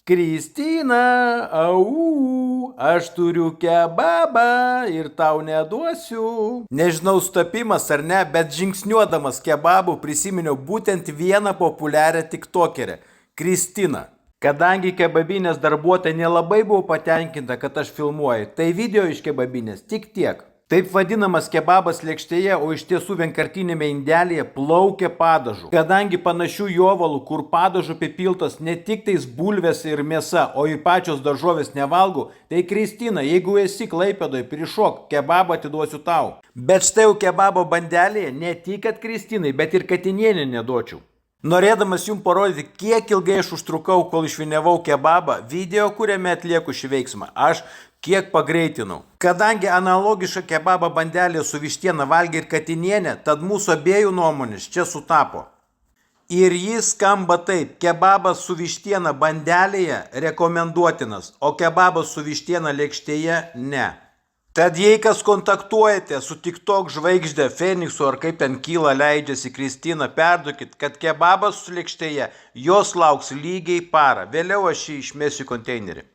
Kristina, au, aš turiu kebabą ir tau neduosiu. Nežinau, sutapimas ar ne, bet žingsniuodamas kebabų prisiminiau būtent vieną populiarią tiktokerę - Kristiną. Kadangi kebabinės darbuotoja nelabai buvo patenkinta, kad aš filmuoju, tai video iš kebabinės tik tiek. Taip vadinamas kebabas lėkštėje, o iš tiesų vienkartinėme indelėje plaukia padažu. Kadangi panašių jovalų, kur padažu apipiltas ne tik tais bulvės ir mėsa, o ir pačios daržovės nevalgau, tai Kristina, jeigu esi Klaipėdoje, prišok, kebabą atiduosiu tau. Bet štai jau kebabo bandelėje ne tik kad Kristinai, bet ir Katinienė neduočiau. Norėdamas jums parodyti, kiek ilgai aš užtrukau, kol išviniavau kebabą, video, kuriame atlieku šį veiksmą, aš kiek pagreitinau. Kadangi analogišką kebabą bandelė su vištiena valgė ir Katinienė, tad mūsų abiejų nuomonės čia sutapo. Ir jis skamba taip: kebabas su vištiena bandelėje rekomenduotinas, o kebabas su vištiena lėkštėje ne. Tad jei kas kontaktuojate su TikTok žvaigždė Feniksu ar kaip ten kyla leidžiasi Kristina, perduokit, kad kebabas su lėkštėje jos lauks lygiai parą. Vėliau aš jį išmesiu į konteinerį.